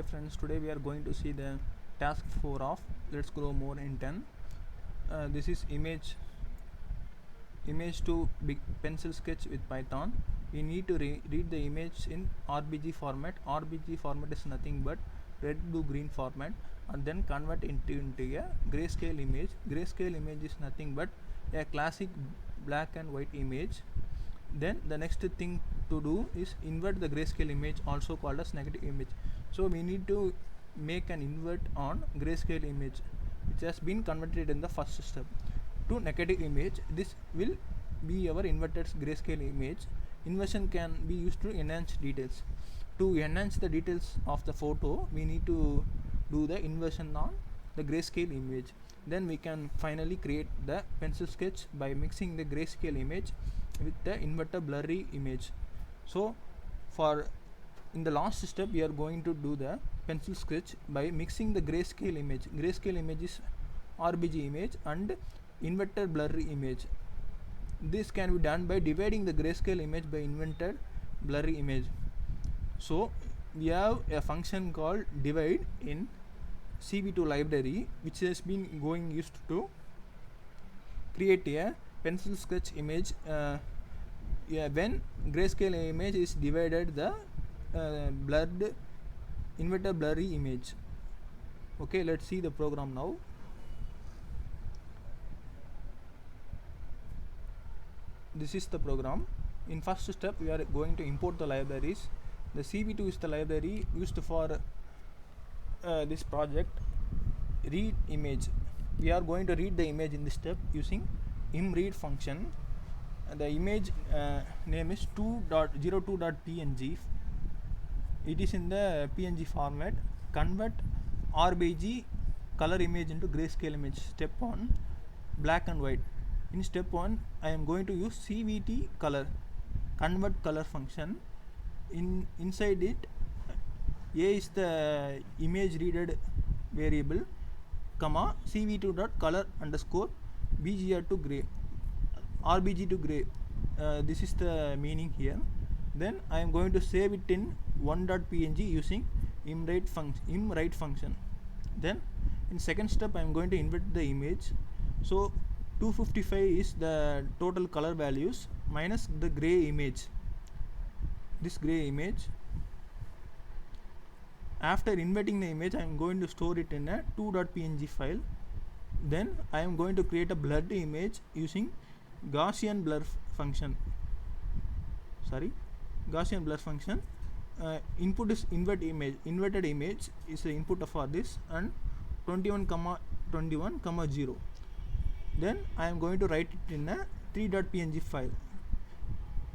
Hi friends, today we are going to see the task 4 of Let's Grow More in 10. This is image to big pencil sketch with Python. We need to read the image in RBG format. RBG format is nothing but red, blue, green format, and then convert into a grayscale image. Grayscale image is nothing but a classic black and white image. Then the next thing to do is invert the grayscale image, also called as negative image. So we need to make an invert on grayscale image which has been converted in the first step to negative image. This will be our inverted grayscale image. Inversion can be used to enhance details. To enhance the details of the photo, we need to do the inversion on the grayscale image. Then we can finally create the pencil sketch by mixing the grayscale image with the inverted blurry image. So for in the last step we are going to do the pencil sketch by mixing the grayscale image. Grayscale image is RBG image and inverted blurry image. This can be done by dividing the grayscale image by inverted blurry image. So we have a function called divide in CV2 library which has been used to create a pencil sketch image when grayscale image is divided the inverted blurry image. Okay, let's see the program now. This is the program. In first step we are going to import the libraries. The CV2 is the library used for this project. Read image. We are going to read the image in this step using imRead function. The image name is 2.02.png. It is in the PNG format. Convert RBG color image into grayscale image. Step 1, black and white. In step 1 I am going to use CVT color, convert color function. Inside it, A is the image readed variable, comma CV2.color underscore BGR to gray, RBG to gray. This is the meaning here. Then I am going to save it in 1.png using imWrite function. Then in second step I am going to invert the image. So 255 is the total color values minus the gray image, this gray image. After inverting the image I am going to store it in a 2.png file. Then I am going to create a blurred image using Gaussian blur function. Input is inverted image is the input for this, and 21, 0. Then I am going to write it in a 3.png file.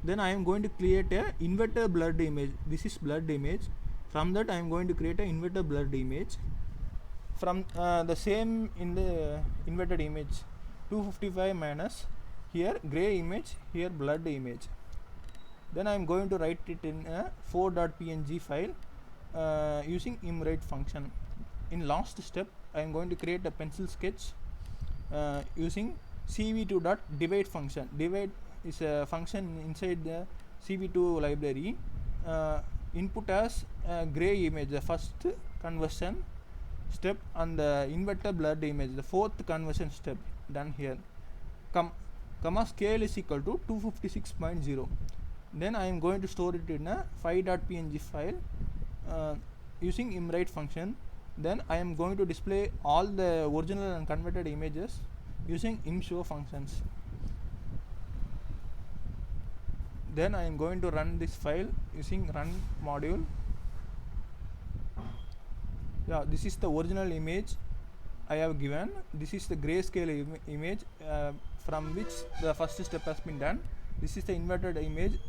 Then I am going to create a inverted blurred image. This is blurred image. From that I am going to create a inverted blurred image. From the same in the inverted image, 255 minus here gray image, here blurred image. Then I am going to write it in a 4.png file using imWrite function. In last step I am going to create a pencil sketch using CV2.divide function. Divide is a function inside the CV2 library. Input as gray image, the first conversion step, and the inverted blurred image, the fourth conversion step done here. Comma scale is equal to 256.0. Then I am going to store it in a 5.png file using imWrite function. Then I am going to display all the original and converted images using imShow functions. Then I am going to run this file using run module. Yeah, this is the original image I have given. This is the grayscale image from which the first step has been done. This is the inverted image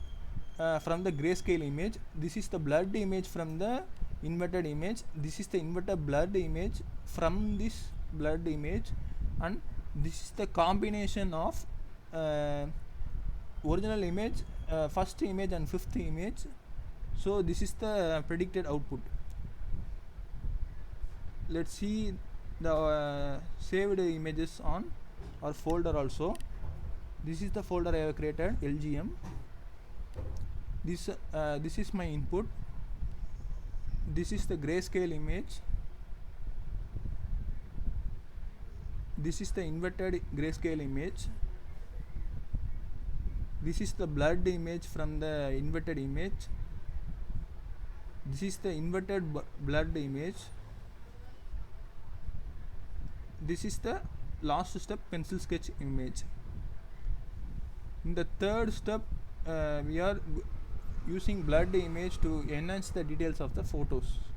from the grayscale image. This is the blurred image from the inverted image. This is the inverted blurred image from this blurred image, and this is the combination of original image, first image and fifth image. So this is the predicted output. Let's see the saved images on our folder also. This is the folder I have created, LGM. This is my input. This is the grayscale image. This is the inverted grayscale image. This is the blurred image from the inverted image. This is the inverted blurred image. This is the last step, pencil sketch image. In the third step, we are using blurred image to enhance the details of the photos.